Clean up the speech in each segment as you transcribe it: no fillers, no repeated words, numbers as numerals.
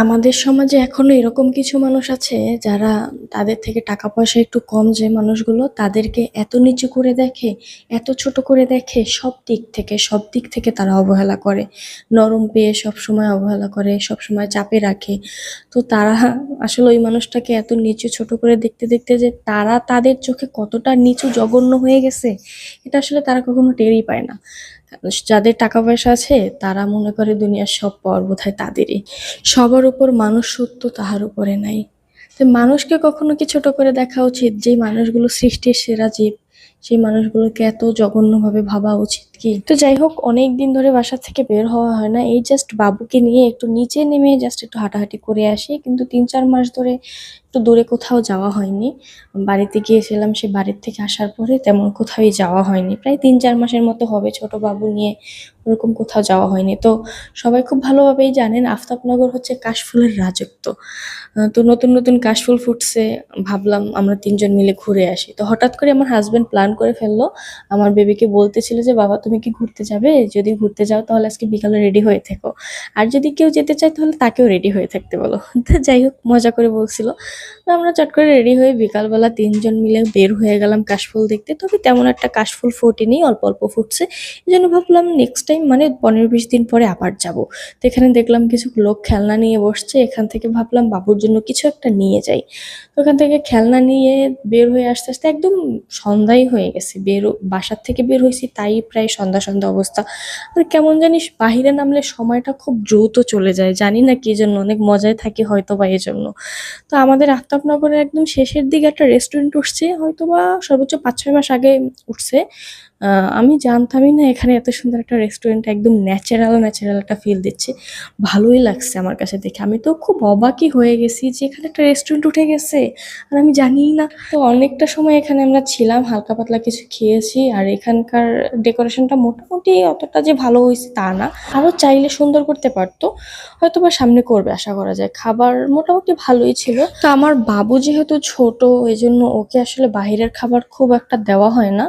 আমাদের সমাজে এখনো এরকম কিছু মানুষ আছে যারা তাদের থেকে টাকা পয়সা একটু কম, যে মানুষগুলো তাদেরকে এত নিচু করে দেখে, এত ছোট করে দেখে, সব দিক থেকে তারা অবহেলা করে, নরম পেয়ে সব সময় অবহেলা করে, সব সময় চাপে রাখে। তো তারা আসলে ওই মানুষটাকে এত নিচু ছোট করে দেখতে দেখতে যে তারা তাদের চোখে কতটা নিচু জঘন্য হয়ে গেছে, এটা আসলে তারা কখনো টেরই পায় না। যাদের টাকা পয়সা আছে তারা মনে করে দুনিয়ার সব পাওয়ার বোধহয় তাদেরই। সবার উপর মানুষ সত্য, তাহার উপরে নাই। তো মানুষকে কখনো কি ছোট করে দেখা উচিত? যেই মানুষগুলো সৃষ্টির সেরা জীব, সেই মানুষগুলোকে এত জঘন্যভাবে ভাবা উচিত কি? তো যাই হোক, অনেক দিন ধরে বাসা থেকে বের হওয়া হয় না, এই জাস্ট বাবুকে নিয়ে একটু নিচে নেমে জাস্ট একটু হাঁটাহাঁটি করে আসি, কিন্তু 3-4 মাস ধরে একটু দূরে কোথাও যাওয়া হয়নি। বাড়িতে গিয়েছিলাম, সে বাড়ির থেকে আসার পরে তেমন কোথাওই যাওয়া হয়নি, প্রায় 3-4 মাসের মতো হবে ছোট বাবু নিয়ে ওরকম কোথাও যাওয়া হয়নি। তো সবাই খুব ভালোভাবেই জানেন আফতাবনগর হচ্ছে কাশফুলের রাজত্ব। তো নতুন নতুন কাশফুল ফুটছে, ভাবলাম আমরা 3জন মিলে ঘুরে আসি। তো হঠাৎ করে আমার হাজবেন্ড প্ল্যান করে ফেললো, আমার বেবিকে বলতেছিল যে বাবা তুমি কি ঘুরতে যাবে, যদি ঘুরতে যাও তাহলে আজকে বিকালে রেডি হয়ে থেকো, আর যদি কেউ যেতে চায় তাহলে তাকেও রেডি হয়ে থাকতে বলো। তো যাই হোক, মজা করে বলছিল। তো আমরা চট করে রেডি হয়ে বিকালবেলা 3জন মিলে বের হয়ে গেলাম কাশফুল দেখতে। তবে তেমন একটা কাশফুল ফোটেনি, অল্প অল্প ফুটছে। এই জন্য ভাবলাম নেক্সট টাইম, মানে 15-20 দিন পরে আবার যাব। তো এখানে দেখলাম কিছু লোক খেলনা নিয়ে বসছে, এখান থেকে ভাবলাম বাবুর জন্য কিছু একটা নিয়ে যাই। তো ওখান থেকে খেলনা নিয়ে বের হয়ে আস্তে আস্তে একদম সন্ধ্যাই হয়ে গেছে। বাসার থেকে বের হয়েছি তাই প্রায় সন্ধ্যা সন্ধ্যা অবস্থা। আর কেমন জানিস, বাহিরে নামলে সময়টা খুব দ্রুত চলে যায়, জানি না কি জন্য, অনেক মজায় থাকি হয়তো বা এই জন্য। তো আমাদের আফতাবনগরের একদম শেষের দিকে একটা রেস্টুরেন্ট উঠছে, হয়তো বা সর্বোচ্চ 5-6 মাস আগে উঠছে। আমি জানতামই না এখানে এত সুন্দর একটা রেস্টুরেন্ট, একদম ন্যাচারাল ন্যাচারাল একটা ফিল দিচ্ছে। ভালোই লাগছে আমার কাছে দেখে, আমি তো খুব অবাকই হয়ে গেছি যে এখানে একটা রেস্টুরেন্ট উঠে গেছে আর আমি জানিই না। তো অনেকটা সময় এখানে আমরা ছিলাম, হালকা পাতলা কিছু খেয়েছি, আর এখানকার ডেকোরেশনটা মোটামুটি অতটা যে ভালো হয়েছে তা না, আরো চাইলে সুন্দর করতে পারতো, হয়তো বা সামনে করবে আশা করা যায়। খাবার মোটামুটি ভালোই ছিল। তো আমার বাবু যেহেতু ছোট, এই জন্য ওকে আসলে বাইরের খাবার খুব একটা দেওয়া হয় না।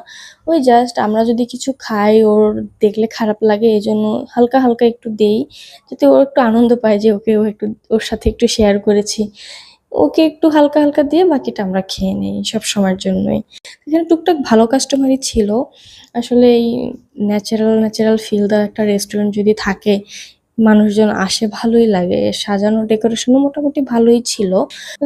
ওই জাস্ট আমরা যদি কিছু খাই, ওর দেখলে খারাপ লাগে, এই জন্য হালকা হালকা একটু দেই, যাতে ও একটু আনন্দ পায় যে ও একটু ওর সাথে একটু শেয়ার করেছি। ওকে একটু হালকা হালকা দিয়ে বাকিটা আমরা খেয়ে নেই সব সময়ের জন্যই। এখানে টুকটাক ভালো কাস্টমারই ছিল। আসলে এই ন্যাচারাল ন্যাচারাল ফিল দেওয়া একটা রেস্টুরেন্ট যদি থাকে, মানুষজন আসে, ভালোই লাগে। সাজানো ডেকোরেশনও মোটামুটি ভালোই ছিল।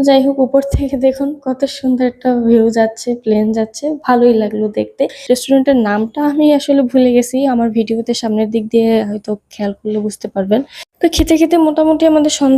যাই হোক, উপর থেকে দেখুন কত সুন্দর একটা ভিউ যাচ্ছে, প্লেন যাচ্ছে, ভালোই লাগলো দেখতে। রেস্টুরেন্টের নামটা আমি আসলে ভুলে গেছি, আমার ভিডিওতে সামনের দিক দিয়ে হয়তো খেয়াল করলে বুঝতে পারবেন। তো খেতে খেতে মোটামুটি আমাদের সন্ধ্যা